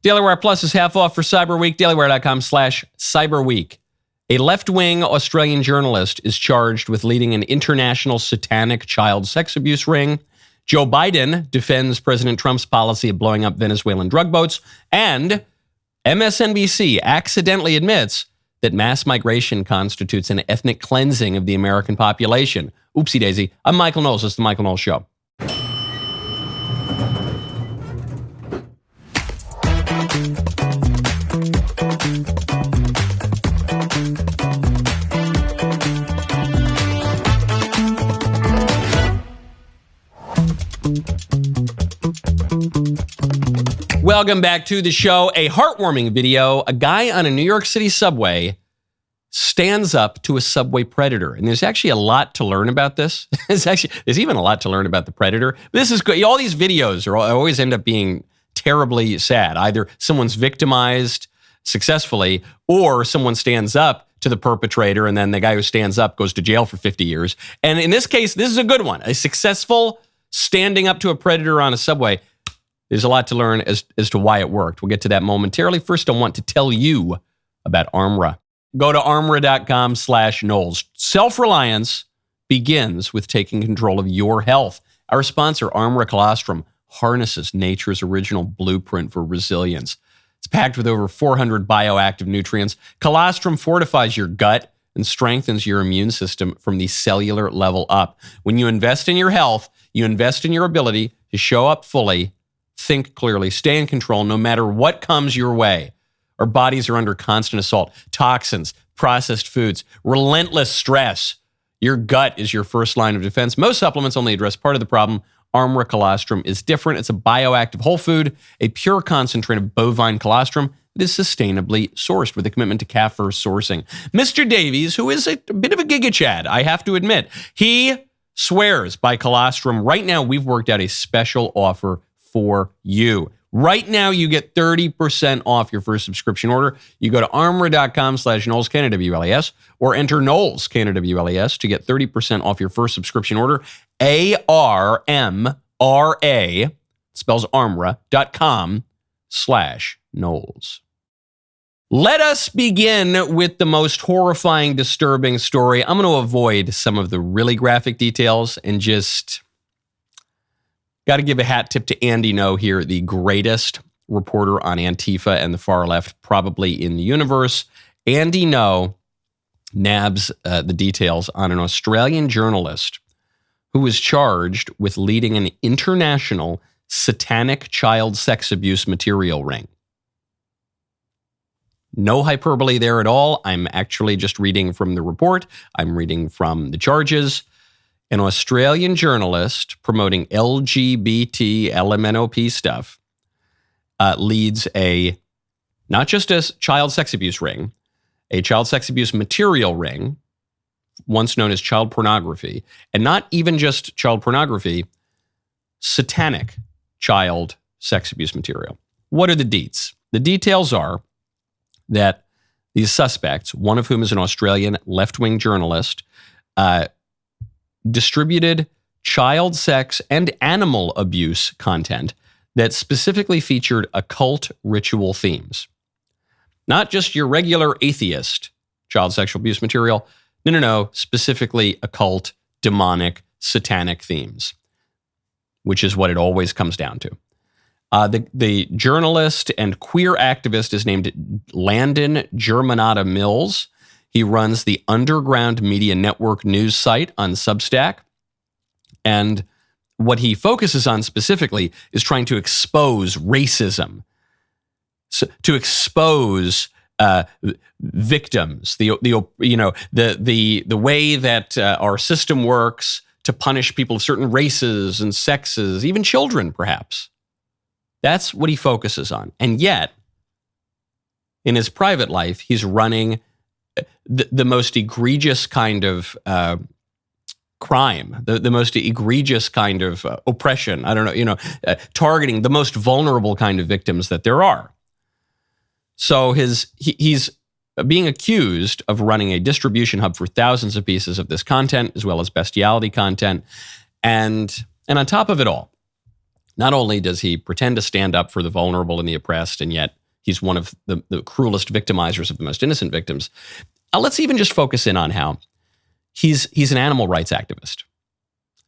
DailyWire Plus is half off for Cyber Week. DailyWire.com/cyberweek. A left-wing Australian journalist is charged with leading an international satanic child sex abuse ring. Joe Biden defends President Trump's policy of blowing up Venezuelan drug boats. And MSNBC accidentally admits that mass migration constitutes an ethnic cleansing of the American population. Oopsie daisy. I'm Michael Knowles. This is The Michael Knowles Show. Welcome back to the show. A heartwarming video. A guy on a New York City subway stands up to a subway predator. And there's actually a lot to learn about this. There's even a lot to learn about the predator. This is good. All these videos always end up being terribly sad. Either someone's victimized successfully or someone stands up to the perpetrator and then the guy who stands up goes to jail for 50 years. And in this case, this is a good one. A successful standing up to a predator on a subway. There's a lot to learn as to why it worked. We'll get to that momentarily. First, I want to tell you about Armra. Go to armra.com/Knowles. Self-reliance begins with taking control of your health. Our sponsor, Armra Colostrum, harnesses nature's original blueprint for resilience. It's packed with over 400 bioactive nutrients. Colostrum fortifies your gut and strengthens your immune system from the cellular level up. When you invest in your health, you invest in your ability to show up fully, think clearly, stay in control no matter what comes your way. Our bodies are under constant assault. Toxins, processed foods, relentless stress. Your gut is your first line of defense. Most supplements only address part of the problem. Armra Colostrum is different. It's a bioactive whole food, a pure concentrate of bovine colostrum that is sustainably sourced with a commitment to calf-first sourcing. Mr. Davies, who is a bit of a Giga Chad, I have to admit, he swears by colostrum. Right now, we've worked out a special offer for you. Right now, you get 30% off your first subscription order. You go to armra.com/Knowles, K-N-W-L-E-S, or enter Knowles, K-N-W-L-E-S, to get 30% off your first subscription order. ARMRA, spells armra.com/Knowles. Let us begin with the most horrifying, disturbing story. I'm going to avoid some of the really graphic details and just got to give a hat tip to Andy No here, the greatest reporter on Antifa and the far left probably in the universe. Andy No nabs the details on an Australian journalist who was charged with leading an international satanic child sex abuse material ring. No hyperbole there at all. I'm actually just reading from the report. I'm reading from the charges. An Australian journalist promoting LGBT, LMNOP stuff leads not just a child sex abuse ring, a child sex abuse material ring, once known as child pornography, and not even just child pornography, satanic child sex abuse material. What are the deets? The details are that these suspects, one of whom is an Australian left-wing journalist, distributed child sex and animal abuse content that specifically featured occult ritual themes. Not just your regular atheist child sexual abuse material. No, specifically occult, demonic, satanic themes, which is what it always comes down to. The journalist and queer activist is named Landon Germanata Mills. He runs the Underground Media Network news site on Substack. And what he focuses on specifically is trying to expose racism, to expose victims, the way that our system works to punish people of certain races and sexes, even children, perhaps. That's what he focuses on. And yet, in his private life, he's running the most egregious kind of crime, the most egregious kind of oppression. I don't know, targeting the most vulnerable kind of victims that there are. So he's being accused of running a distribution hub for thousands of pieces of this content, as well as bestiality content. And on top of it all, Not only does he pretend to stand up for the vulnerable and the oppressed, and yet he's one of the cruelest victimizers of the most innocent victims. Let's even just focus in on how he's an animal rights activist.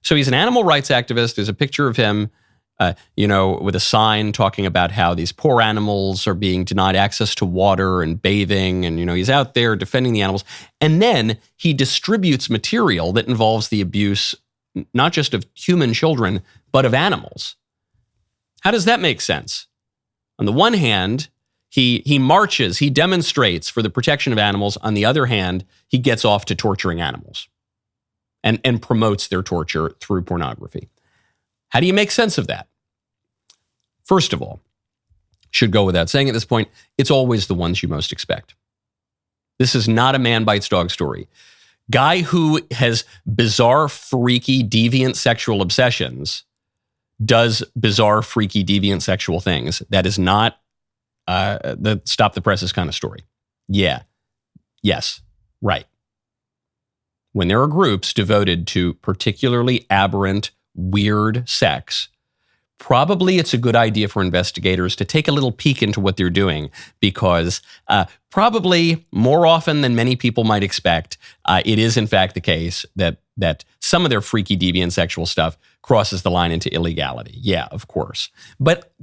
So he's an animal rights activist. There's a picture of him, with a sign talking about how these poor animals are being denied access to water and bathing. And, he's out there defending the animals. And then he distributes material that involves the abuse, not just of human children, but of animals. How does that make sense? On the one hand, he marches, he demonstrates for the protection of animals. On the other hand, he gets off to torturing animals and promotes their torture through pornography. How do you make sense of that? First of all, should go without saying at this point, it's always the ones you most expect. This is not a man bites dog story. Guy who has bizarre, freaky, deviant sexual obsessions does bizarre, freaky, deviant sexual things. That is not the stop the presses kind of story. Yeah. Yes. Right. When there are groups devoted to particularly aberrant, weird sex, probably it's a good idea for investigators to take a little peek into what they're doing, because probably more often than many people might expect, it is in fact the case that some of their freaky, deviant sexual stuff crosses the line into illegality. Yeah, of course. But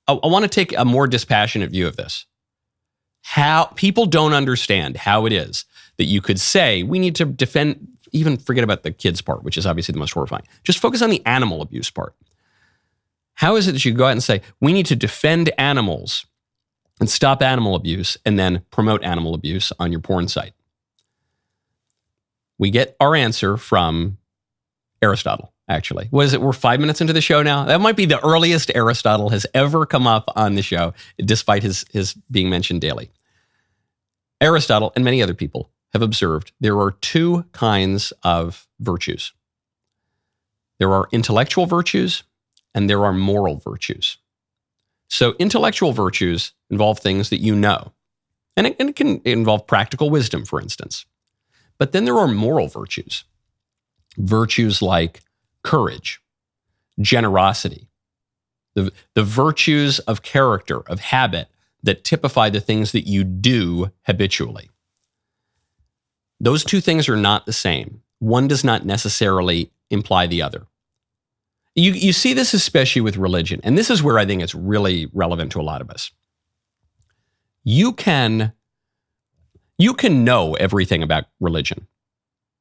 I want to take a more dispassionate view of this. How people don't understand how it is that you could say we need to defend, even forget about the kids part, which is obviously the most horrifying. Just focus on the animal abuse part. How is it that you go out and say we need to defend animals and stop animal abuse and then promote animal abuse on your porn site? We get our answer from Aristotle, actually. What is it? We're 5 minutes into the show now. That might be the earliest Aristotle has ever come up on the show, despite his being mentioned daily. Aristotle and many other people have observed there are two kinds of virtues. There are intellectual virtues and there are moral virtues. So intellectual virtues involve things that you know, and it can involve practical wisdom, for instance. But then there are moral virtues. Virtues like courage, generosity, the virtues of character, of habit that typify the things that you do habitually. Those two things are not the same. One does not necessarily imply the other. You see this especially with religion, and this is where I think it's really relevant to a lot of us. You can know everything about religion.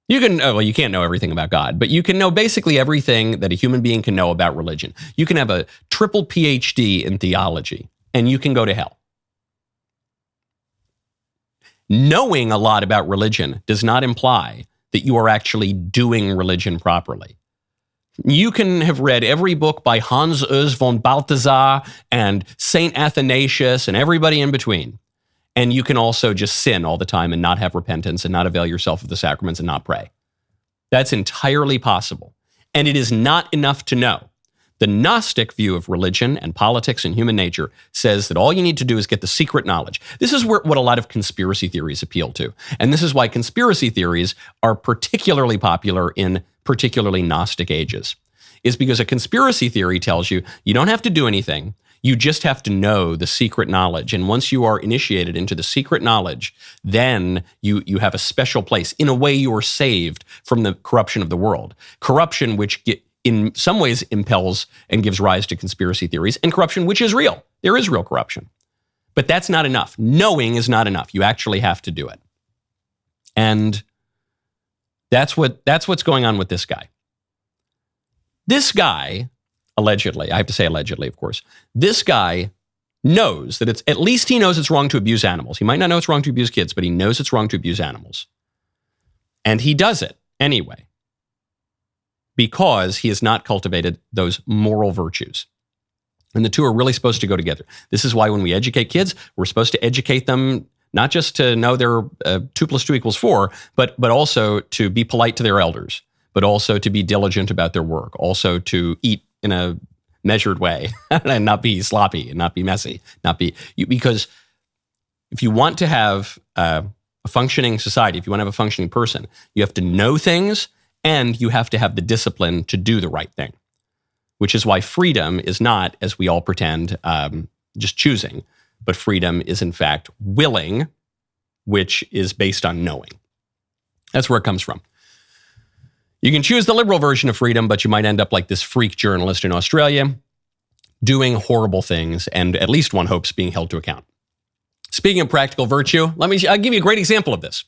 You can't know everything about God, but you can know basically everything that a human being can know about religion. You can have a triple PhD in theology, and you can go to hell. Knowing a lot about religion does not imply that you are actually doing religion properly. You can have read every book by Hans Urs von Balthasar and Saint Athanasius and everybody in between. And you can also just sin all the time and not have repentance and not avail yourself of the sacraments and not pray. That's entirely possible. And it is not enough to know. The Gnostic view of religion and politics and human nature says that all you need to do is get the secret knowledge. This is what a lot of conspiracy theories appeal to. And this is why conspiracy theories are particularly popular in particularly Gnostic ages, is because a conspiracy theory tells you you don't have to do anything. You just have to know the secret knowledge. And once you are initiated into the secret knowledge, then you have a special place. In a way, you are saved from the corruption of the world. Corruption which in some ways impels and gives rise to conspiracy theories, and corruption which is real. There is real corruption. But that's not enough. Knowing is not enough. You actually have to do it. And that's what's going on with this guy. This guy, allegedly, I have to say allegedly, of course, this guy knows that at least he knows it's wrong to abuse animals. He might not know it's wrong to abuse kids, but he knows it's wrong to abuse animals. And he does it anyway, because he has not cultivated those moral virtues. And the two are really supposed to go together. This is why when we educate kids, we're supposed to educate them not just to know their 2 + 2 = 4, but also to be polite to their elders, but also to be diligent about their work, also to eat in a measured way and not be sloppy and not be messy, because if you want to have a functioning society, if you want to have a functioning person, you have to know things and you have to have the discipline to do the right thing. which is why freedom is not, as we all pretend, just choosing, but freedom is in fact willing, which is based on knowing. That's where it comes from. You can choose the liberal version of freedom, but you might end up like this freak journalist in Australia doing horrible things, and at least one hopes being held to account. Speaking of practical virtue, I'll give you a great example of this.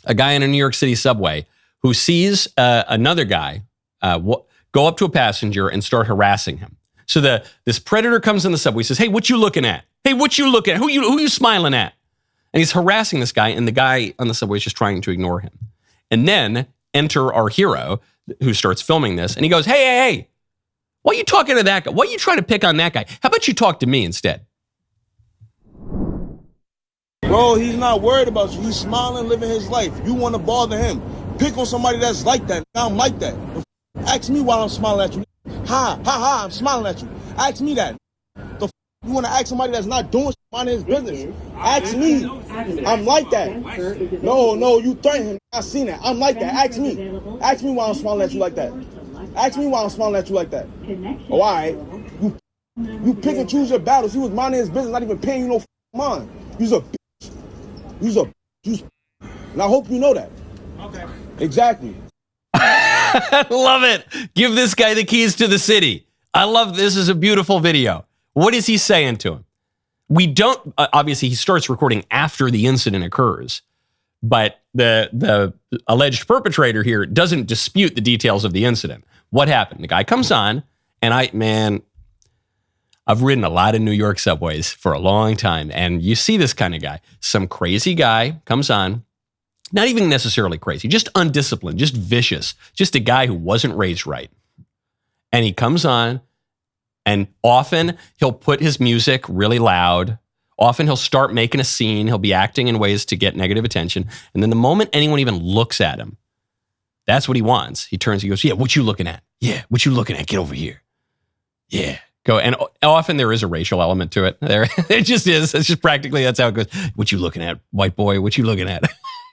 A guy in a New York City subway who sees another guy go up to a passenger and start harassing him. So this predator comes in the subway, says, "Hey, what you looking at? Hey, what you looking at? Who you smiling at?" And he's harassing this guy, and the guy on the subway is just trying to ignore him. And then enter our hero who starts filming this, and he goes, hey, why are you talking to that guy? Why are you trying to pick on that guy? How about you talk to me instead? Bro, he's not worried about you. He's smiling, living his life. You want to bother him. Pick on somebody that's like that. I'm like that. Ask me why I'm smiling at you. Ha, I'm smiling at you. Ask me that. You want to ask somebody that's not doing shit, minding his business. Ask me. I'm like that. No, you threaten him. I seen that. I'm like that. Ask me. Ask me why I'm smiling at you like that. Ask me why I'm smiling at you like that. Oh, all right. You pick and choose your battles. He was minding his business, not even paying you no mind. You's a bitch. And I hope you know that. Okay. Exactly. I love it. Give this guy the keys to the city. I love this. Is a beautiful video. What is he saying to him? We don't, obviously he starts recording after the incident occurs, but the alleged perpetrator here doesn't dispute the details of the incident. What happened? The guy comes on, and I've ridden a lot of New York subways for a long time, and you see this kind of guy. Some crazy guy comes on, not even necessarily crazy, just undisciplined, just vicious, just a guy who wasn't raised right. And he comes on, and often he'll put his music really loud. Often he'll start making a scene. He'll be acting in ways to get negative attention. And then the moment anyone even looks at him, that's what he wants. He turns, he goes, "Yeah, what you looking at? Yeah, what you looking at? Get over here. Yeah, go." And often there is a racial element to it. There, it just is. It's just practically, that's how it goes. "What you looking at, white boy? What you looking at?"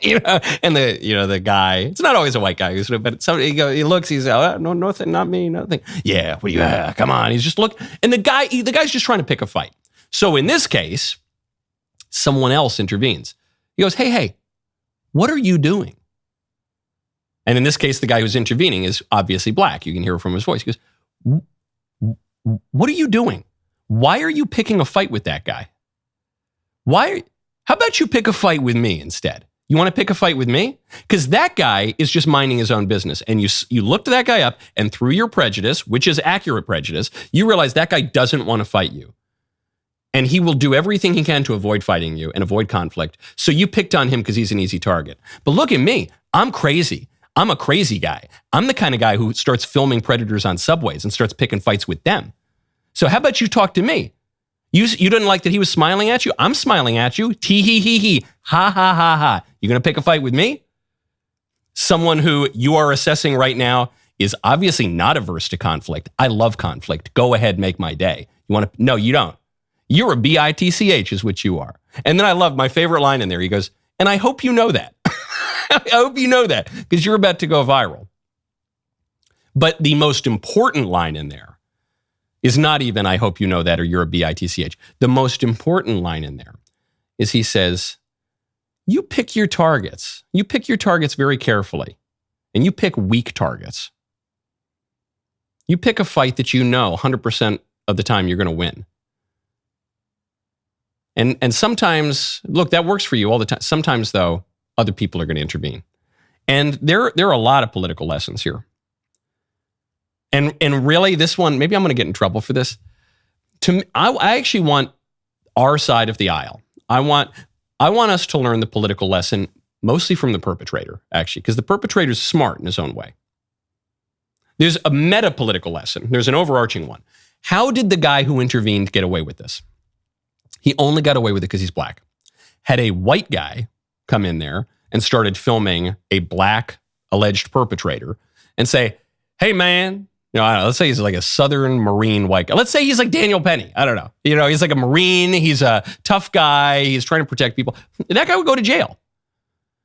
And the guy, it's not always a white guy, but somebody, he looks, he's, "Oh, no, nothing, not me, nothing." "Yeah, what do you, come on." He's just and the guy's just trying to pick a fight. So in this case, someone else intervenes. He goes, hey, what are you doing? And in this case, the guy who's intervening is obviously black. You can hear it from his voice. He goes, "What are you doing? Why are you picking a fight with that guy? How about you pick a fight with me instead? You want to pick a fight with me?" Because that guy is just minding his own business. And you looked that guy up, and through your prejudice, which is accurate prejudice, you realize that guy doesn't want to fight you. And he will do everything he can to avoid fighting you and avoid conflict. So you picked on him because he's an easy target. But look at me. I'm crazy. I'm a crazy guy. I'm the kind of guy who starts filming predators on subways and starts picking fights with them. So how about you talk to me? You didn't like that he was smiling at you? I'm smiling at you. Tee-hee-hee-hee. Ha-ha-ha-ha. You going to pick a fight with me? Someone who you are assessing right now is obviously not averse to conflict. I love conflict. Go ahead, make my day. You want to? No, you don't. You're a bitch is what you are. And then I love my favorite line in there. He goes, "And I hope you know that." I hope you know that because you're about to go viral. But the most important line in there is not even, "I hope you know that," or "you're a bitch." The most important line in there is he says, you pick your targets. You pick your targets very carefully, and you pick weak targets. You pick a fight that you know 100% of the time you're going to win. And sometimes, look, that works for you all the time. Sometimes, though, other people are going to intervene. And there are a lot of political lessons here. And really, this one, maybe I'm going to get in trouble for this. I actually want our side of the aisle. I want us to learn the political lesson mostly from the perpetrator, actually, because the perpetrator's smart in his own way. There's a meta-political lesson. There's an overarching one. How did the guy who intervened get away with this? He only got away with it because he's black. Had a white guy come in there and started filming a black alleged perpetrator and say, "Hey, man," I don't know, let's say he's like a Southern Marine white guy. Let's say he's like Daniel Penny. I don't know. He's like a Marine. He's a tough guy. He's trying to protect people. That guy would go to jail.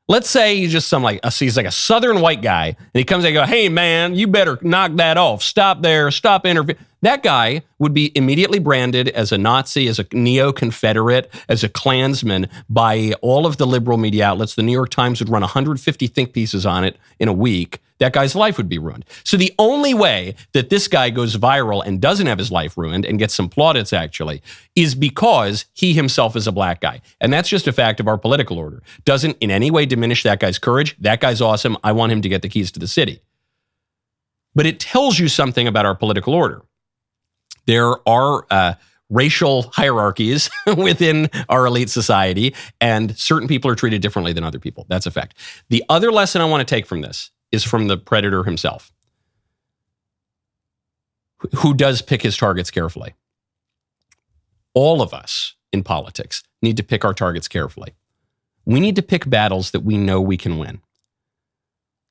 Let's say he's just he's like a Southern white guy, and he comes and go, hey man, you better knock that off. Stop there, stop interfering. That guy would be immediately branded as a Nazi, as a neo-Confederate, as a Klansman by all of the liberal media outlets. The New York Times would run 150 think pieces on it in a week. That guy's life would be ruined. So the only way that this guy goes viral and doesn't have his life ruined and gets some plaudits actually is because he himself is a black guy. And that's just a fact of our political order. Doesn't in any way diminish that guy's courage. That guy's awesome. I want him to get the keys to the city. But it tells you something about our political order. There are racial hierarchies within our elite society, and certain people are treated differently than other people. That's a fact. The other lesson I want to take from this is from the predator himself, who does pick his targets carefully. All of us in politics need to pick our targets carefully. We need to pick battles that we know we can win.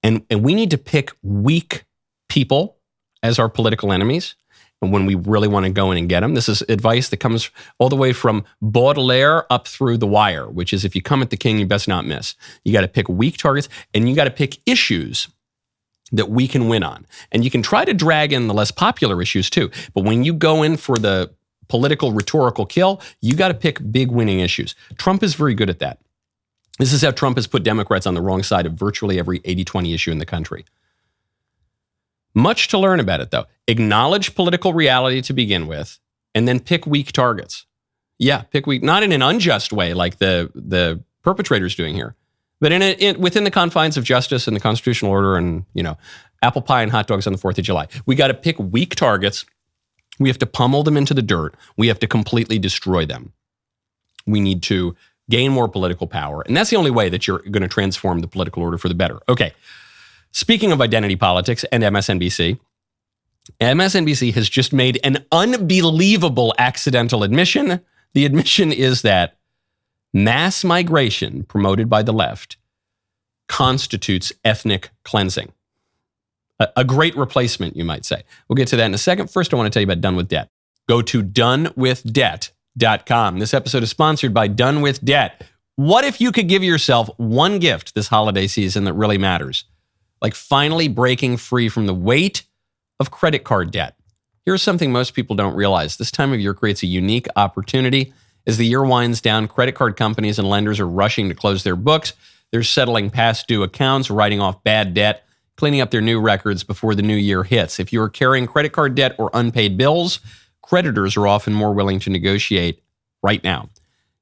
And we need to pick weak people as our political enemies. And when we really want to go in and get them, this is advice that comes all the way from Baudelaire up through The Wire, which is if you come at the king, you best not miss. You got to pick weak targets, and you got to pick issues that we can win on. And you can try to drag in the less popular issues too. But when you go in for the political rhetorical kill, you got to pick big winning issues. Trump is very good at that. This is how Trump has put Democrats on the wrong side of virtually every 80-20 issue in the country. Much to learn about it, though. Acknowledge political reality to begin with, and then pick weak targets. Yeah, pick weak, not in an unjust way like the perpetrator's doing here, but within the confines of justice and the constitutional order and, apple pie and hot dogs on the 4th of July. We got to pick weak targets. We have to pummel them into the dirt. We have to completely destroy them. We need to gain more political power, and that's the only way that you're going to transform the political order for the better. Okay. Speaking of identity politics and MSNBC, MSNBC has just made an unbelievable accidental admission. The admission is that mass migration promoted by the left constitutes ethnic cleansing. A great replacement, you might say. We'll get to that in a second. First, I want to tell you about Done with Debt. Go to donewithdebt.com. This episode is sponsored by Done with Debt. What if you could give yourself one gift this holiday season that really matters? Like finally breaking free from the weight of credit card debt. Here's something most people don't realize. This time of year creates a unique opportunity. As the year winds down, credit card companies and lenders are rushing to close their books. They're settling past due accounts, writing off bad debt, cleaning up their new records before the new year hits. If you are carrying credit card debt or unpaid bills, creditors are often more willing to negotiate right now.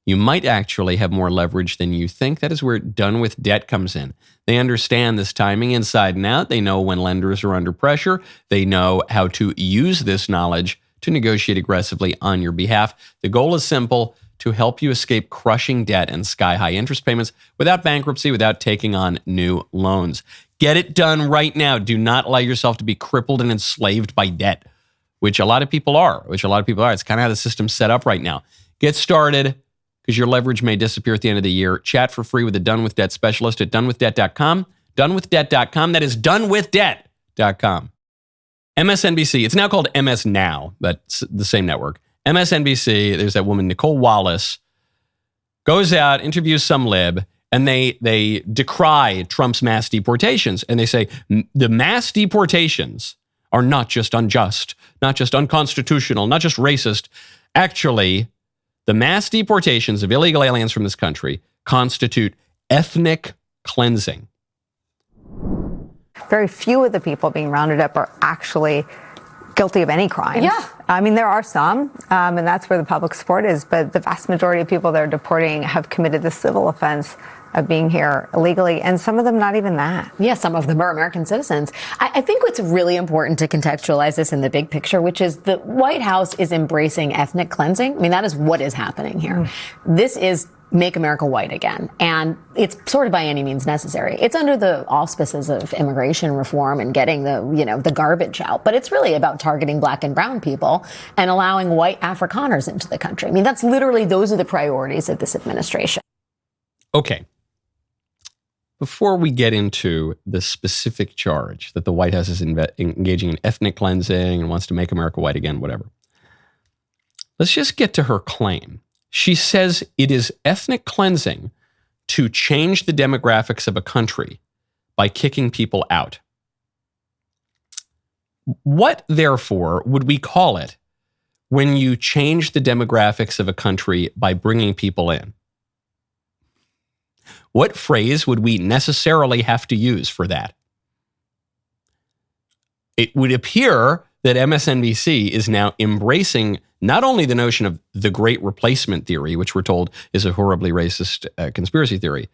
You might actually have more leverage than you think. That is where Done with Debt comes in. They understand this timing inside and out. They know when lenders are under pressure. They know how to use this knowledge to negotiate aggressively on your behalf. The goal is simple: to help you escape crushing debt and sky-high interest payments without bankruptcy, without taking on new loans. Get it done right now. Do not allow yourself to be crippled and enslaved by debt, which a lot of people are. It's kind of how the system's set up right now. Get started, because your leverage may disappear at the end of the year. Chat for free with the Done with Debt specialist at donewithdebt.com. Donewithdebt.com. That is donewithdebt.com. MSNBC, it's now called MS Now, but it's the same network. MSNBC, there's that woman, Nicole Wallace, goes out, interviews some lib, and they decry Trump's mass deportations. And they say the mass deportations are not just unjust, not just unconstitutional, not just racist. Actually, the mass deportations of illegal aliens from this country constitute ethnic cleansing. Very few of the people being rounded up are actually guilty of any crimes. Yeah. I mean, there are some, and that's where the public support is, but the vast majority of people they're deporting have committed the civil offense of being here illegally, and some of them not even that. Yeah, some of them are American citizens. I think what's really important to contextualize this in the big picture, which is the White House is embracing ethnic cleansing. I mean, that is what is happening here. This is make America white again. And it's sort of by any means necessary. It's under the auspices of immigration reform and getting the garbage out. But it's really about targeting black and brown people and allowing white Afrikaners into the country. I mean, those are the priorities of this administration. Okay. Before we get into the specific charge that the White House is engaging in ethnic cleansing and wants to make America white again, whatever, let's just get to her claim. She says it is ethnic cleansing to change the demographics of a country by kicking people out. What, therefore, would we call it when you change the demographics of a country by bringing people in? What phrase would we necessarily have to use for that? It would appear that MSNBC is now embracing not only the notion of the Great Replacement theory, which we're told is a horribly racist conspiracy theory.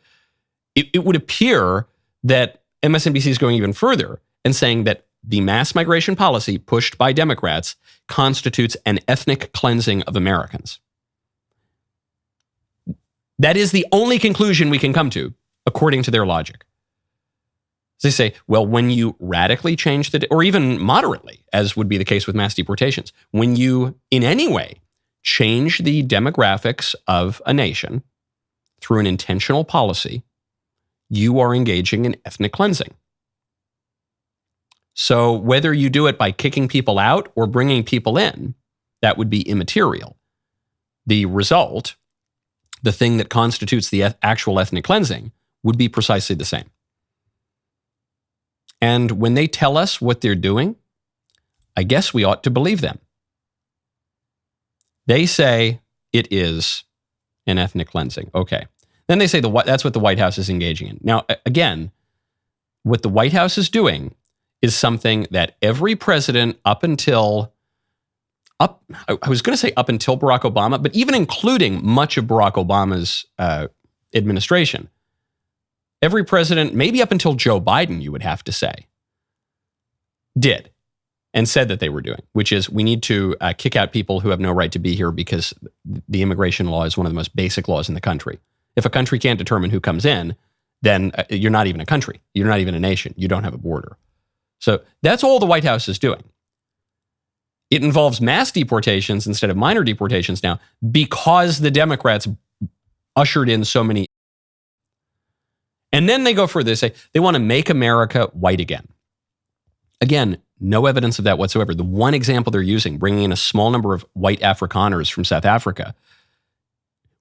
It would appear that MSNBC is going even further and saying that the mass migration policy pushed by Democrats constitutes an ethnic cleansing of Americans. That is the only conclusion we can come to, according to their logic. They say, well, when you radically change or even moderately, as would be the case with mass deportations, when you in any way change the demographics of a nation through an intentional policy, you are engaging in ethnic cleansing. So whether you do it by kicking people out or bringing people in, that would be immaterial. The result, the thing that constitutes the actual ethnic cleansing, would be precisely the same. And when they tell us what they're doing, I guess we ought to believe them. They say it is an ethnic cleansing. Okay. Then they say that's what the White House is engaging in. Now, again, what the White House is doing is something that every president I was going to say up until Barack Obama, but even including much of Barack Obama's administration, every president, maybe up until Joe Biden, you would have to say, did and said that they were doing, which is we need to kick out people who have no right to be here because the immigration law is one of the most basic laws in the country. If a country can't determine who comes in, then you're not even a country. You're not even a nation. You don't have a border. So that's all the White House is doing. It involves mass deportations instead of minor deportations now because the Democrats ushered in so many. And then they go further. They say they want to make America white again. Again, no evidence of that whatsoever. The one example they're using, bringing in a small number of white Afrikaners from South Africa,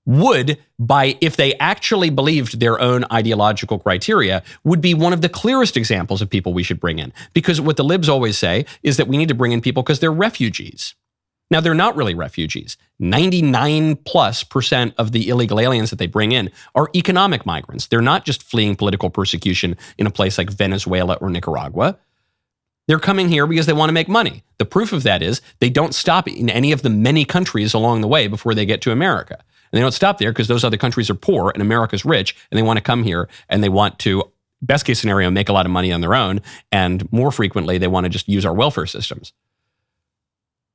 would, if they actually believed their own ideological criteria, would be one of the clearest examples of people we should bring in. Because what the Libs always say is that we need to bring in people because they're refugees. Now, they're not really refugees. 99+% of the illegal aliens that they bring in are economic migrants. They're not just fleeing political persecution in a place like Venezuela or Nicaragua. They're coming here because they want to make money. The proof of that is they don't stop in any of the many countries along the way before they get to America. And they don't stop there because those other countries are poor and America's rich, and they want to come here and they want to, best case scenario, make a lot of money on their own. And more frequently, they want to just use our welfare systems.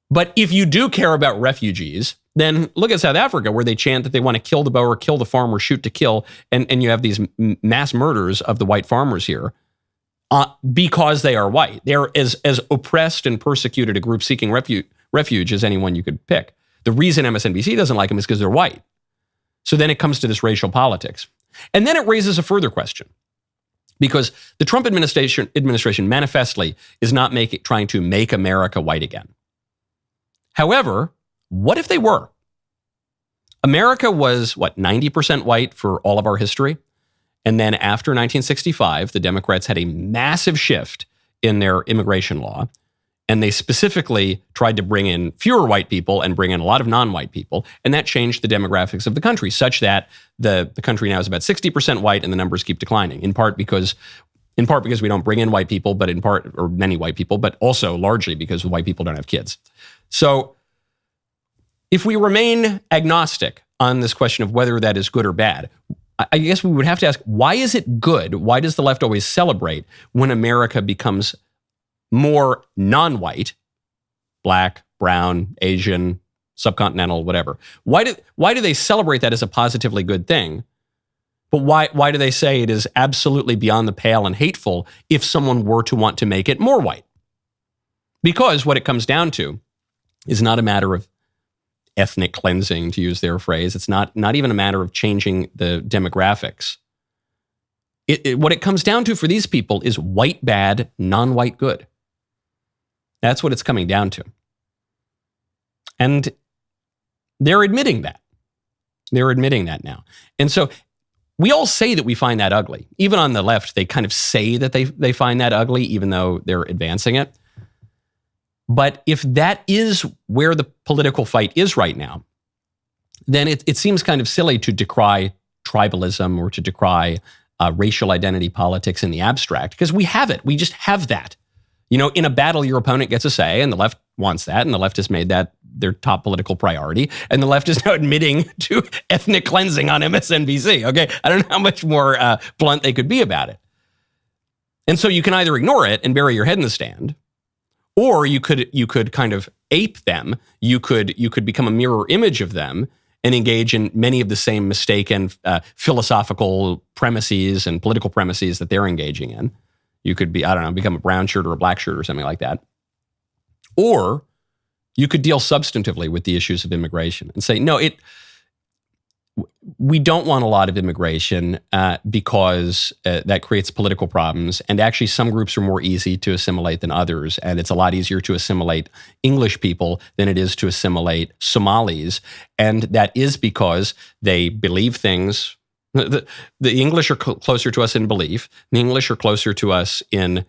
But if you do care about refugees, then look at South Africa, where they chant that they want to kill the Boer, kill the farmer, shoot to kill, and you have these mass murders of the white farmers here because they are white. They're as oppressed and persecuted a group seeking refuge as anyone you could pick. The reason MSNBC doesn't like them is because they're white. So then it comes to this racial politics. And then it raises a further question. Because the Trump administration manifestly is not trying to make America white again. However, what if they were? America was, 90% white for all of our history? And then after 1965, the Democrats had a massive shift in their immigration law. And they specifically tried to bring in fewer white people and bring in a lot of non-white people. And that changed the demographics of the country such that the country now is about 60% white and the numbers keep declining, in part because we don't bring in white people, but in part, or many white people, but also largely because white people don't have kids. So if we remain agnostic on this question of whether that is good or bad, I guess we would have to ask, why is it good? Why does the left always celebrate when America becomes more non-white, black, brown, Asian, subcontinental, whatever? Why do they celebrate that as a positively good thing? But why do they say it is absolutely beyond the pale and hateful if someone were to want to make it more white? Because what it comes down to is not a matter of ethnic cleansing, to use their phrase. It's not even a matter of changing the demographics. What it comes down to for these people is white bad, non-white good. That's what it's coming down to. And they're admitting that. They're admitting that now. And so we all say that we find that ugly. Even on the left, they kind of say that they find that ugly, even though they're advancing it. But if that is where the political fight is right now, then it seems kind of silly to decry tribalism or to decry racial identity politics in the abstract, because we have it. We just have that. You know, in a battle, your opponent gets a say, and the left wants that, and the left has made that their top political priority, and the left is now admitting to ethnic cleansing on MSNBC. Okay, I don't know how much more blunt they could be about it. And so you can either ignore it and bury your head in the sand, or you could kind of ape them. You could become a mirror image of them and engage in many of the same mistaken philosophical premises and political premises that they're engaging in. You could be, I don't know, become a brown shirt or a black shirt or something like that. Or you could deal substantively with the issues of immigration and say, no, we don't want a lot of immigration because that creates political problems. And actually, some groups are more easy to assimilate than others. And it's a lot easier to assimilate English people than it is to assimilate Somalis. And that is because they believe things. The English are closer to us in belief. The English are closer to us in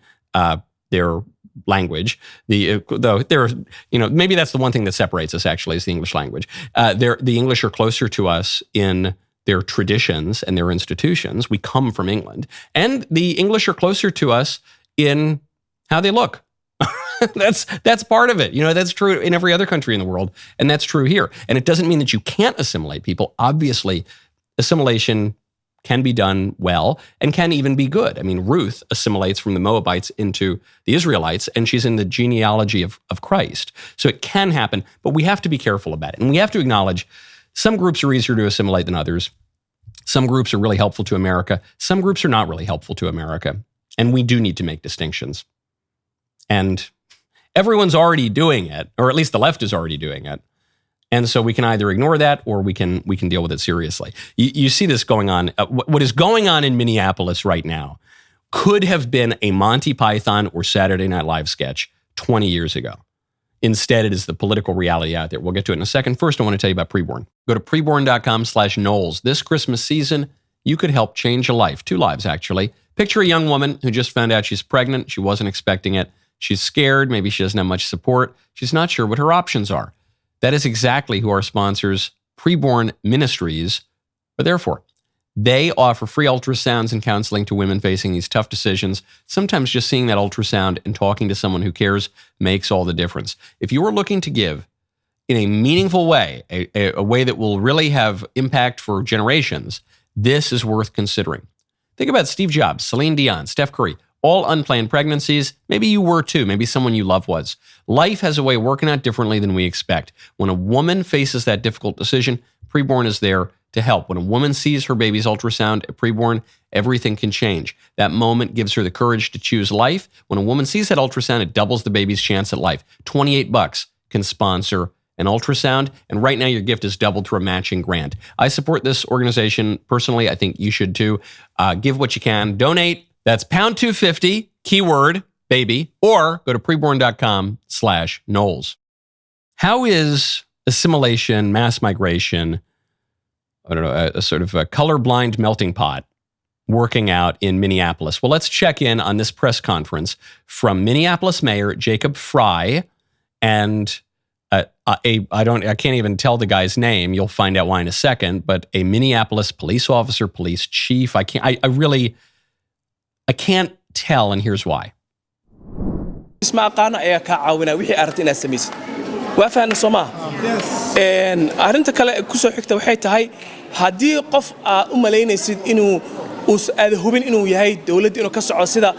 their language. Though they're, maybe that's the one thing that separates us actually is the English language. The English are closer to us in their traditions and their institutions. We come from England. And the English are closer to us in how they look. That's part of it. That's true in every other country in the world. And that's true here. And it doesn't mean that you can't assimilate people. Obviously, assimilation can be done well and can even be good. I mean, Ruth assimilates from the Moabites into the Israelites, and she's in the genealogy of Christ. So it can happen, but we have to be careful about it. And we have to acknowledge some groups are easier to assimilate than others. Some groups are really helpful to America. Some groups are not really helpful to America. And we do need to make distinctions. And everyone's already doing it, or at least the left is already doing it. And so we can either ignore that or we can deal with it seriously. You see this going on. What is going on in Minneapolis right now could have been a Monty Python or Saturday Night Live sketch 20 years ago. Instead, it is the political reality out there. We'll get to it in a second. First, I want to tell you about Preborn. Go to preborn.com/Knowles. This Christmas season, you could help change a life. 2 lives, actually. Picture a young woman who just found out she's pregnant. She wasn't expecting it. She's scared. Maybe she doesn't have much support. She's not sure what her options are. That is exactly who our sponsors, Preborn Ministries, are there for. They offer free ultrasounds and counseling to women facing these tough decisions. Sometimes just seeing that ultrasound and talking to someone who cares makes all the difference. If you are looking to give in a meaningful way, a way that will really have impact for generations, this is worth considering. Think about Steve Jobs, Celine Dion, Steph Curry. All unplanned pregnancies. Maybe you were too. Maybe someone you love was. Life has a way of working out differently than we expect. When a woman faces that difficult decision, Preborn is there to help. When a woman sees her baby's ultrasound at Preborn, everything can change. That moment gives her the courage to choose life. When a woman sees that ultrasound, it doubles the baby's chance at life. $28 can sponsor an ultrasound, and right now your gift is doubled through a matching grant. I support this organization personally. I think you should too. Give what you can. Donate. That's pound 250, keyword baby, or go to preborn.com/Knowles. How is assimilation, mass migration, a sort of a colorblind melting pot working out in Minneapolis? Well, let's check in on this press conference from Minneapolis Mayor Jacob Frey and I can't even tell the guy's name. You'll find out why in a second, but a Minneapolis police officer, police chief. I can't tell, and here's why. اسمع قانا ayaa ka caawina wixii aragtay inaad samaysid waa fahan Soomaa arinta kale ku soo xigta waxay tahay hadii qof aad u maleynaysid inuu aad hubin inuu yahay dawladda inuu ka soco sida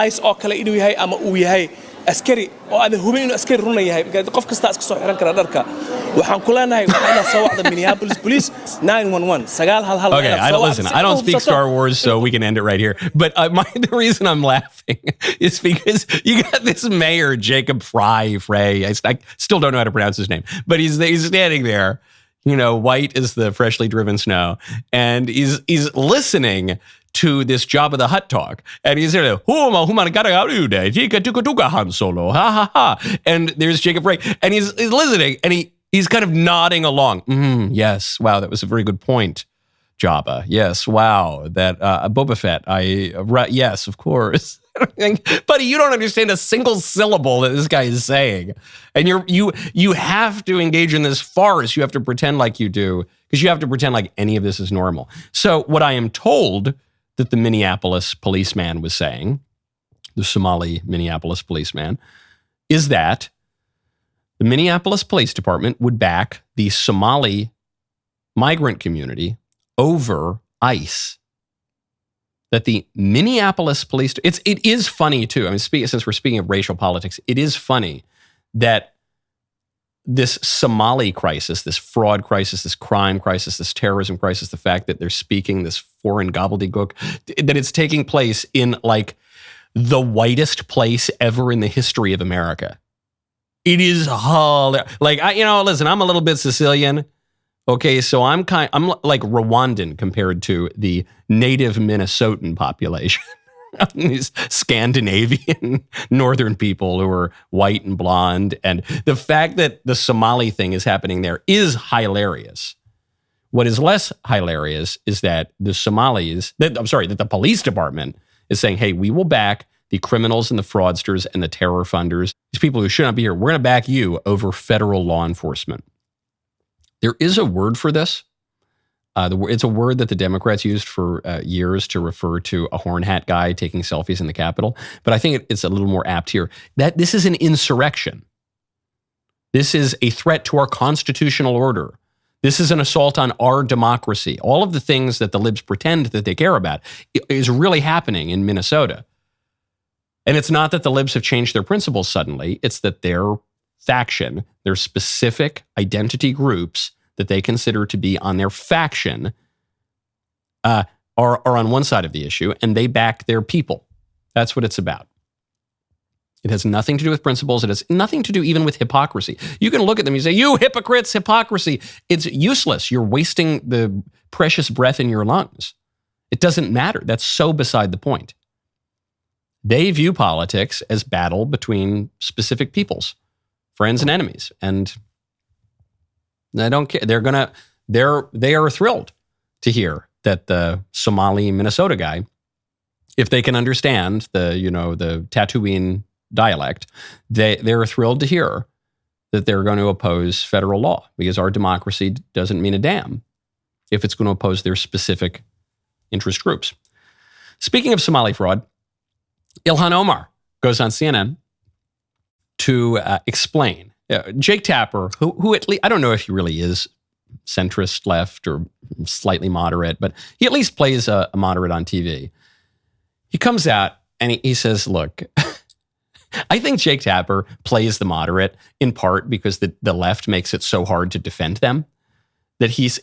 ICE oo kale inuu yahay ama uu yahay askari oo aad hubin inuu askari run yahay qof kasta iska soo xiran kara dharka waxaan ku leenahay waxaan soo wacda Minneapolis Police 911 911. Okay, I don't speak Star Wars, so we can end it right here. But the reason I'm laughing is because you got this mayor, Jacob Frey. I still don't know how to pronounce his name, but he's standing there, white as the freshly driven snow, and he's listening to this Jabba the Hutt talk. And he's there, and there's Jacob Frey, and he's listening, and he's kind of nodding along. Yes, wow, that was a very good point. Jabba. Yes, wow. That Boba Fett. Yes, of course. Buddy, you don't understand a single syllable that this guy is saying. And you have to engage in this farce. You have to pretend like you do, because you have to pretend like any of this is normal. So what I am told that the Minneapolis policeman was saying, the Somali Minneapolis policeman, is that the Minneapolis Police Department would back the Somali migrant community over ICE. That the Minneapolis police, it is funny too. I mean, since we're speaking of racial politics, it is funny that this Somali crisis, this fraud crisis, this crime crisis, this terrorism crisis, the fact that they're speaking this foreign gobbledygook, that it's taking place in like the whitest place ever in the history of America. It is listen, I'm a little bit Sicilian. Okay, so I'm like Rwandan compared to the native Minnesotan population. These Scandinavian northern people who are white and blonde. And the fact that the Somali thing is happening there is hilarious. What is less hilarious is that that the police department is saying, hey, we will back the criminals and the fraudsters and the terror funders, these people who should not be here. We're going to back you over federal law enforcement. There is a word for this. It's a word that the Democrats used for years to refer to a horn hat guy taking selfies in the Capitol. But I think it's a little more apt here. That this is an insurrection. This is a threat to our constitutional order. This is an assault on our democracy. All of the things that the libs pretend that they care about is really happening in Minnesota. And it's not that the libs have changed their principles suddenly. It's that their faction, their specific identity groups that they consider to be on their faction are on one side of the issue, and they back their people. That's what it's about. It has nothing to do with principles. It has nothing to do even with hypocrisy. You can look at them and say, you hypocrites, hypocrisy. It's useless. You're wasting the precious breath in your lungs. It doesn't matter. That's so beside the point. They view politics as battle between specific peoples, friends and enemies. And I don't care. They are thrilled to hear that the Somali Minnesota guy, if they can understand the Tatooine dialect, they're thrilled to hear that they're going to oppose federal law, because our democracy doesn't mean a damn if it's going to oppose their specific interest groups. Speaking of Somali fraud, Ilhan Omar goes on CNN to explain. Jake Tapper, who at least, I don't know if he really is centrist left or slightly moderate, but he at least plays a moderate on TV. He comes out and he says, look, I think Jake Tapper plays the moderate in part because the left makes it so hard to defend them that he's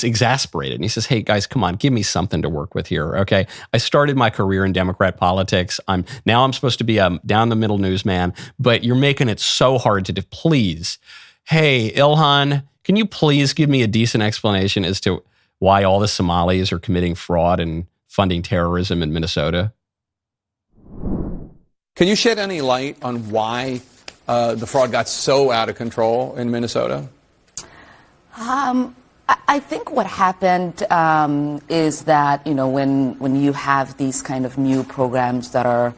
exasperated. And he says, hey, guys, come on, give me something to work with here, okay? I started my career in Democrat politics. I'm supposed to be a down-the-middle newsman, but you're making it so hard to please. Hey, Ilhan, can you please give me a decent explanation as to why all the Somalis are committing fraud and funding terrorism in Minnesota? Can you shed any light on why the fraud got so out of control in Minnesota? I think what happened is that, when you have these kind of new programs that are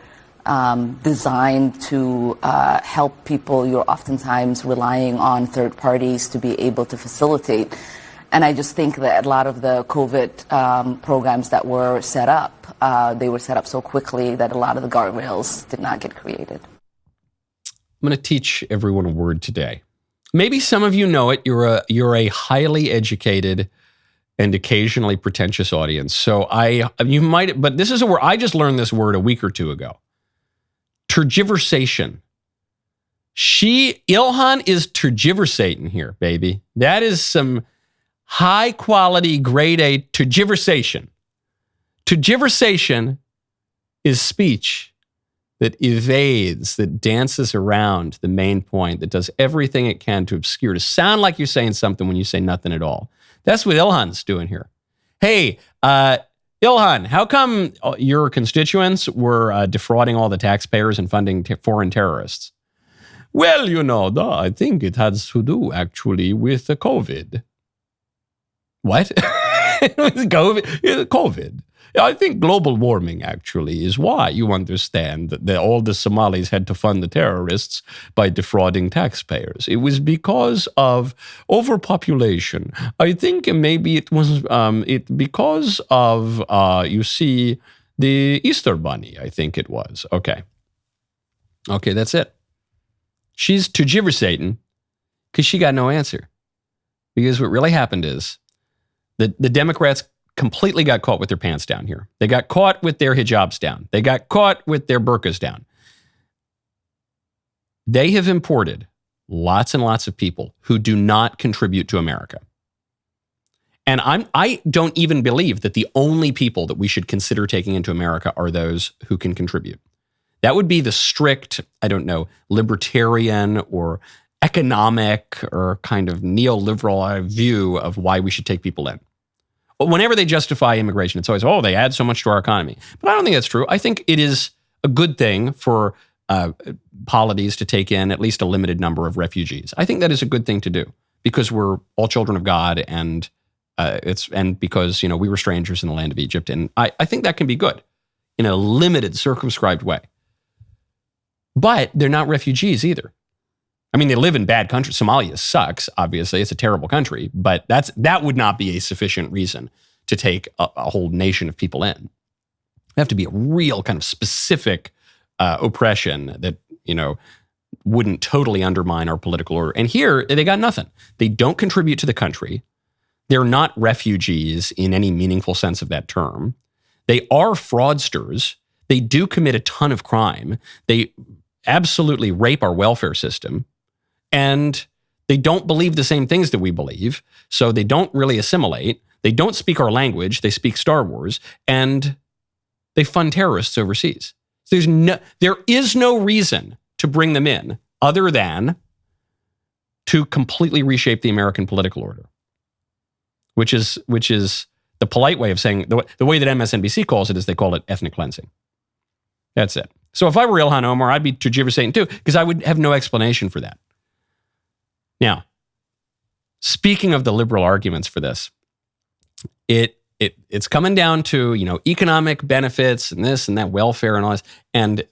designed to help people, you're oftentimes relying on third parties to be able to facilitate. And I just think that a lot of the COVID programs that were set up, they were set up so quickly that a lot of the guardrails did not get created. I'm going to teach everyone a word today. Maybe some of you know it. You're a highly educated and occasionally pretentious audience. So but this is a word, I just learned this word a week or two ago. Tergiversation. Ilhan is tergiversating here, baby. That is some high quality grade A tergiversation. Tergiversation is speech that evades, that dances around the main point, that does everything it can to obscure, to sound like you're saying something when you say nothing at all. That's what Ilhan's doing here. Hey, Ilhan, how come your constituents were defrauding all the taxpayers and funding foreign terrorists? Well, I think it has to do actually with the COVID. What? COVID. I think global warming actually is why you understand that all the Somalis had to fund the terrorists by defrauding taxpayers. It was because of overpopulation. I think maybe it was because of, you see, the Easter Bunny, I think it was. Okay, that's it. She's tergiversating because she got no answer. Because what really happened is that the Democrats completely got caught with their pants down here. They got caught with their hijabs down. They got caught with their burqas down. They have imported lots and lots of people who do not contribute to America. And I don't even believe that the only people that we should consider taking into America are those who can contribute. That would be the strict, I don't know, libertarian or economic or kind of neoliberal view of why we should take people in. Whenever they justify immigration, it's always, they add so much to our economy. But I don't think that's true. I think it is a good thing for polities to take in at least a limited number of refugees. I think that is a good thing to do because we're all children of God and because, we were strangers in the land of Egypt. And I think that can be good in a limited, circumscribed way. But they're not refugees either. I mean, they live in bad countries. Somalia sucks, obviously. It's a terrible country, but that would not be a sufficient reason to take a whole nation of people in. It have to be a real kind of specific oppression that, wouldn't totally undermine our political order. And here, they got nothing. They don't contribute to the country. They're not refugees in any meaningful sense of that term. They are fraudsters. They do commit a ton of crime. They absolutely rape our welfare system. And they don't believe the same things that we believe, so they don't really assimilate. They don't speak our language. They speak Star Wars, and they fund terrorists overseas. There is no reason to bring them in other than to completely reshape the American political order, which is the polite way of saying, the way that MSNBC calls it is they call it ethnic cleansing. That's it. So if I were Ilhan Omar, I'd be tergiversating too, because I would have no explanation for that. Now, speaking of the liberal arguments for this, it's coming down to, economic benefits and this and that, welfare and all this. And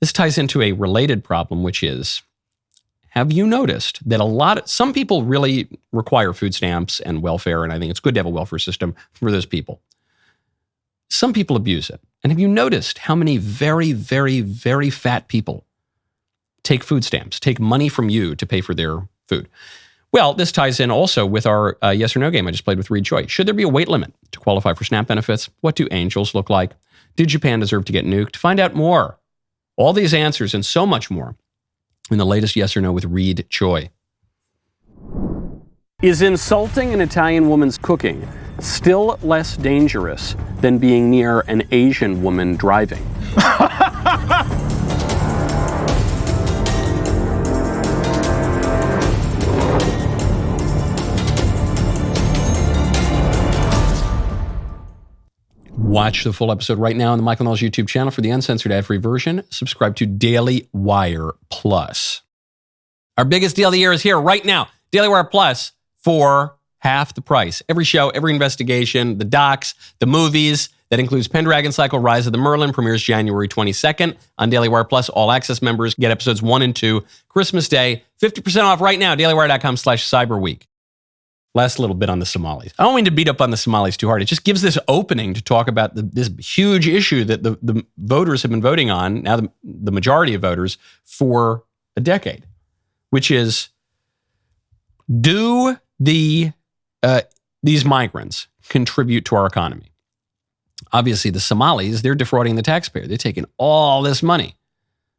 this ties into a related problem, which is, have you noticed that some people really require food stamps and welfare, and I think it's good to have a welfare system for those people. Some people abuse it. And have you noticed how many very, very, very fat people take food stamps, take money from you to pay for their food? Well, this ties in also with our yes or no game I just played with Reed Choi. Should there be a weight limit to qualify for SNAP benefits? What do angels look like? Did Japan deserve to get nuked? Find out more. All these answers and so much more in the latest yes or no with Reed Choi. Is insulting an Italian woman's cooking still less dangerous than being near an Asian woman driving? Watch the full episode right now on the Michael Knowles YouTube channel for the uncensored ad-free version. Subscribe to DailyWire Plus. Our biggest deal of the year is here right now. DailyWire Plus for half the price. Every show, every investigation, the docs, the movies. That includes Pendragon Cycle, Rise of the Merlin, premieres January 22nd on DailyWire Plus. All access members get episodes 1 and 2. Christmas Day, 50% off right now, dailywire.com/cyberweek. Last little bit on the Somalis. I don't mean to beat up on the Somalis too hard. It just gives this opening to talk about this huge issue that the voters have been voting on, now the majority of voters, for a decade, which is, do these migrants contribute to our economy? Obviously, the Somalis, they're defrauding the taxpayer. They're taking all this money.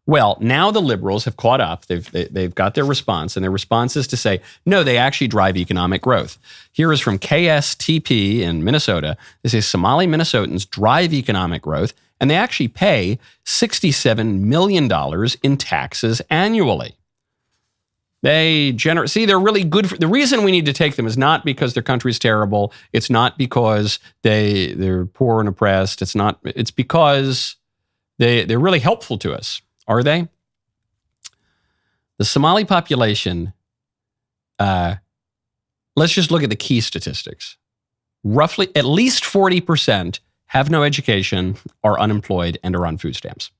Well, now the liberals have caught up. They've got their response, and their response is to say, no, they actually drive economic growth. Here is from KSTP in Minnesota. They say Somali Minnesotans drive economic growth, and they actually pay $67 million in taxes annually. They're really good. The reason we need to take them is not because their country's terrible. It's not because they're poor and oppressed. It's because they're really helpful to us. Are they? The Somali population, let's just look at the key statistics. roughly at least 40% have no education, are unemployed, and are on food stamps.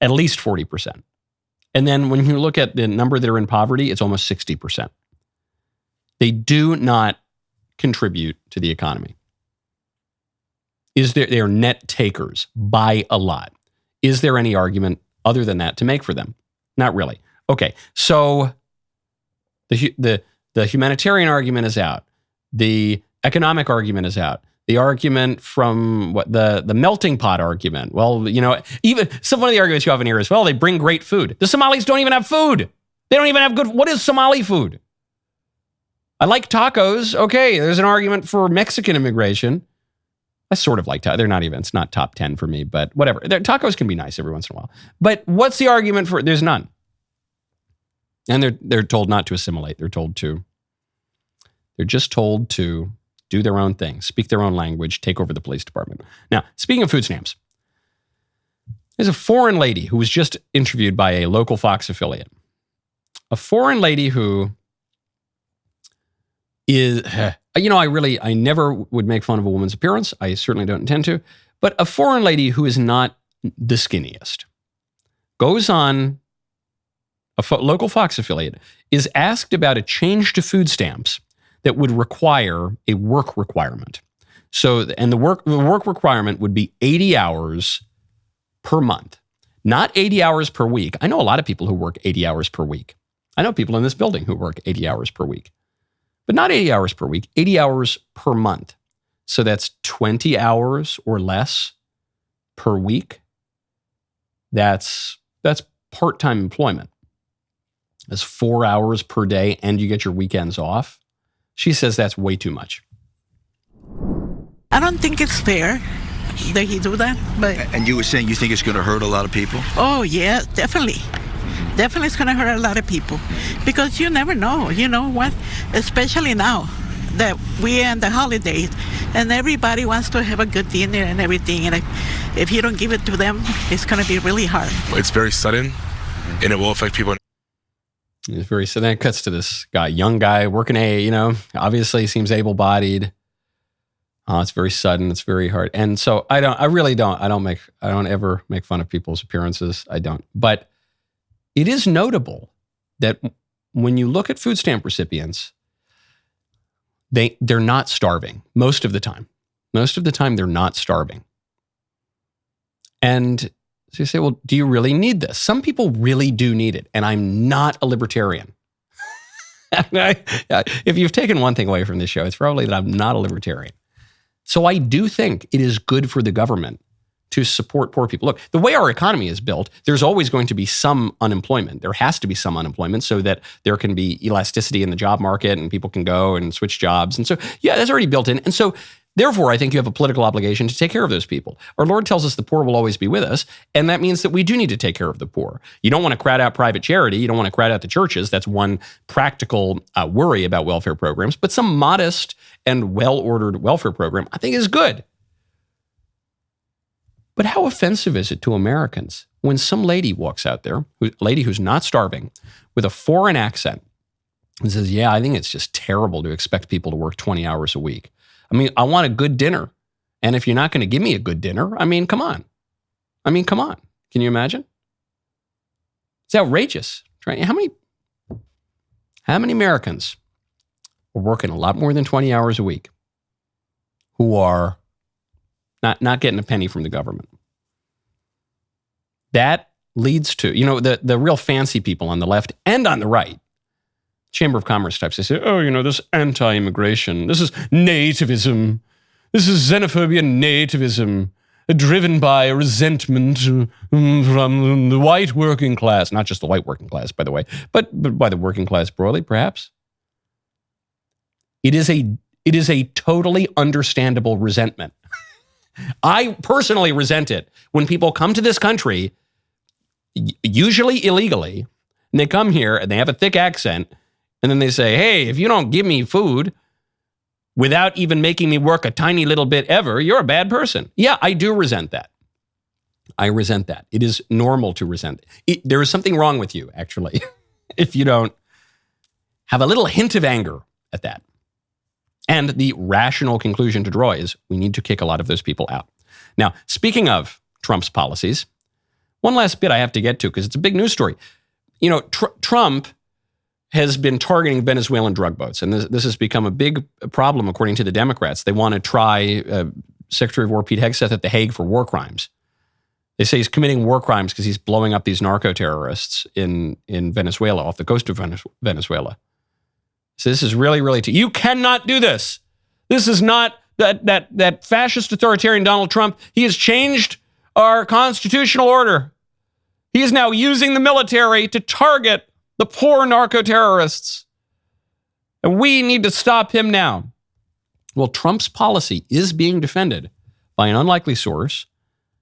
At least 40%. And then when you look at the number that are in poverty, it's almost 60%. They do not contribute to the economy. They are net takers by a lot. Is there any argument other than that to make for them? Not really. Okay, so the humanitarian argument is out. The economic argument is out. The argument from the melting pot argument. Well, even some of the arguments you often hear is, well, they bring great food. The Somalis don't even have food. They don't even have good. What is Somali food? I like tacos. Okay, there's an argument for Mexican immigration. I sort of like tacos. They're not even. It's not top 10 for me, but whatever. Tacos can be nice every once in a while. But what's the argument for? There's none. And they're told not to assimilate. They're just told to do their own thing, speak their own language, take over the police department. Now, speaking of food stamps, there's a foreign lady who was just interviewed by a local Fox affiliate. A foreign lady who is, I never would make fun of a woman's appearance. I certainly don't intend to. But a foreign lady who is not the skinniest goes on, local Fox affiliate, is asked about a change to food stamps that would require a work requirement. And the work requirement would be 80 hours per month, not 80 hours per week. I know a lot of people who work 80 hours per week. I know people in this building who work 80 hours per week, but not 80 hours per week, 80 hours per month. So that's 20 hours or less per week. That's part-time employment. That's 4 hours per day and you get your weekends off. She says that's way too much. I don't think it's fair that he do that, but... And you were saying you think it's going to hurt a lot of people? Oh, yeah, definitely. Definitely it's going to hurt a lot of people. Because you never know, you know what? Especially now that we're in the holidays and everybody wants to have a good dinner and everything. And if you don't give it to them, it's going to be really hard. It's very sudden and it will affect people. It's very, so then it cuts to this guy, young guy working obviously seems able-bodied. It's very sudden. It's very hard. And so I don't ever make fun of people's appearances. I don't. But it is notable that when you look at food stamp recipients, they're not starving most of the time. Most of the time, they're not starving. And so you say, well, do you really need this? Some people really do need it, and I'm not a libertarian. If you've taken one thing away from this show, it's probably that I'm not a libertarian. So I do think it is good for the government to support poor people. Look, the way our economy is built, there's always going to be some unemployment. There has to be some unemployment so that there can be elasticity in the job market and people can go and switch jobs. And so, yeah, that's already built in. And so therefore, I think you have a political obligation to take care of those people. Our Lord tells us the poor will always be with us, and that means that we do need to take care of the poor. You don't want to crowd out private charity. You don't want to crowd out the churches. That's one practical worry about welfare programs. But some modest and well-ordered welfare program, I think, is good. But how offensive is it to Americans when some lady walks out there, a lady who's not starving, with a foreign accent, and says, yeah, I think it's just terrible to expect people to work 20 hours a week. I mean, I want a good dinner. And if you're not going to give me a good dinner, come on. Can you imagine? It's outrageous. Right? How many Americans are working a lot more than 20 hours a week who are not getting a penny from the government? That leads to, the real fancy people on the left and on the right, Chamber of Commerce types, they say, this anti-immigration, this is nativism, this is xenophobia and nativism, driven by a resentment from the white working class, not just the white working class, by the way, but by the working class broadly, perhaps. It is a totally understandable resentment. I personally resent it when people come to this country, usually illegally, and they come here and they have a thick accent, and then they say, hey, if you don't give me food without even making me work a tiny little bit ever, you're a bad person. Yeah, I do resent that. I resent that. It is normal to resent it. There is something wrong with you, actually, if you don't have a little hint of anger at that. And the rational conclusion to draw is we need to kick a lot of those people out. Now, speaking of Trump's policies, one last bit I have to get to because it's a big news story. You know, Trump has been targeting Venezuelan drug boats, and this has become a big problem according to the Democrats. They want to try Secretary of War Pete Hegseth at The Hague for war crimes. They say he's committing war crimes because he's blowing up these narco-terrorists in Venezuela, off the coast of Venezuela. So this is really, really... You cannot do this. This is not that fascist authoritarian Donald Trump. He has changed our constitutional order. He is now using the military to target the poor narco-terrorists. And we need to stop him now. Well, Trump's policy is being defended by an unlikely source.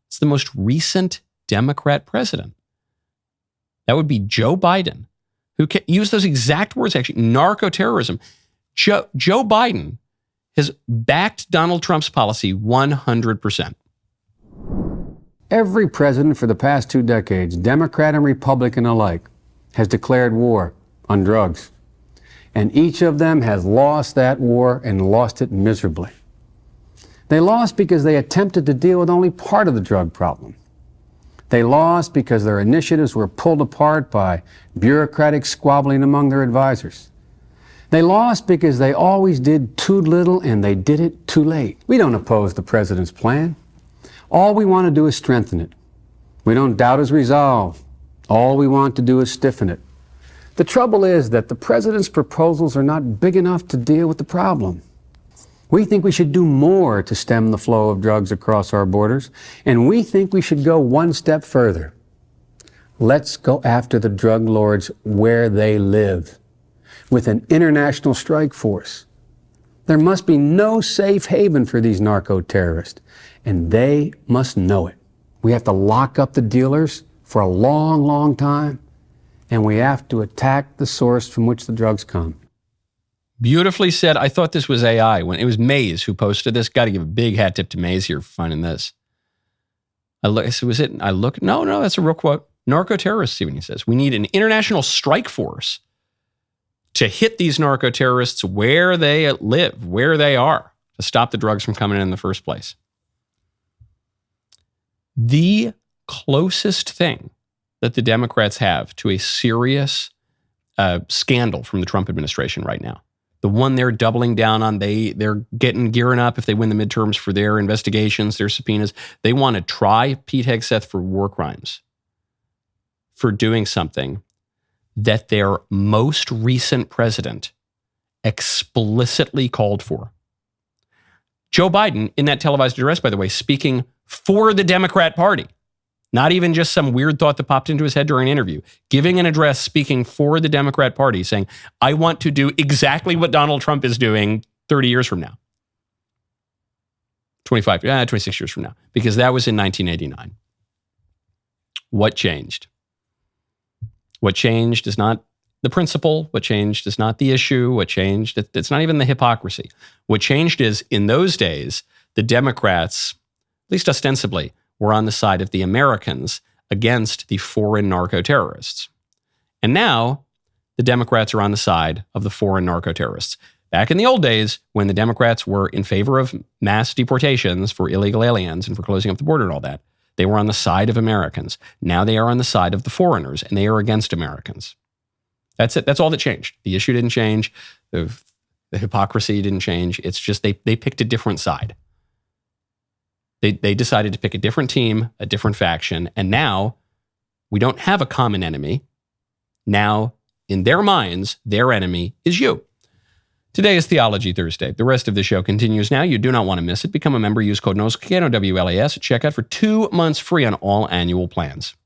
It's the most recent Democrat president. That would be Joe Biden, who used those exact words, actually, narco-terrorism. Joe Biden has backed Donald Trump's policy 100%. Every president for the past 2 decades, Democrat and Republican alike, has declared war on drugs. And each of them has lost that war and lost it miserably. They lost because they attempted to deal with only part of the drug problem. They lost because their initiatives were pulled apart by bureaucratic squabbling among their advisors. They lost because they always did too little and they did it too late. We don't oppose the president's plan. All we want to do is strengthen it. We don't doubt his resolve. All we want to do is stiffen it. The trouble is that the president's proposals are not big enough to deal with the problem. We think we should do more to stem the flow of drugs across our borders, and we think we should go one step further. Let's go after the drug lords where they live, with an international strike force. There must be no safe haven for these narco-terrorists, and they must know it. We have to lock up the dealers for a long, long time, and we have to attack the source from which the drugs come. Beautifully said. I thought this was AI. When it was Mays who posted this. Got to give a big hat tip to Mays here for finding this. No, that's a real quote. Narco-terrorists, even he says. We need an international strike force to hit these narco-terrorists where they live, where they are, to stop the drugs from coming in the first place. The closest thing that the Democrats have to a serious scandal from the Trump administration right now, the one they're doubling down on, they're gearing up if they win the midterms for their investigations, their subpoenas. They want to try Pete Hegseth for war crimes, for doing something that their most recent president explicitly called for. Joe Biden, in that televised address, by the way, speaking for the Democrat Party, not even just some weird thought that popped into his head during an interview, giving an address speaking for the Democrat Party, saying, I want to do exactly what Donald Trump is doing 30 years from now. 26 years from now, because that was in 1989. What changed? What changed is not the principle. What changed is not the issue. What changed, it's not even the hypocrisy. What changed is, in those days, the Democrats, at least ostensibly, were on the side of the Americans against the foreign narco-terrorists. And now, the Democrats are on the side of the foreign narco-terrorists. Back in the old days, when the Democrats were in favor of mass deportations for illegal aliens and for closing up the border and all that, they were on the side of Americans. Now they are on the side of the foreigners, and they are against Americans. That's it. That's all that changed. The issue didn't change. The hypocrisy didn't change. It's just they picked a different side. They decided to pick a different team, a different faction, and now we don't have a common enemy. Now, in their minds, their enemy is you. Today is Theology Thursday. The rest of the show continues now. You do not want to miss it. Become a member. Use code Knowles, KNOWLAS at checkout for 2 months free on all annual plans.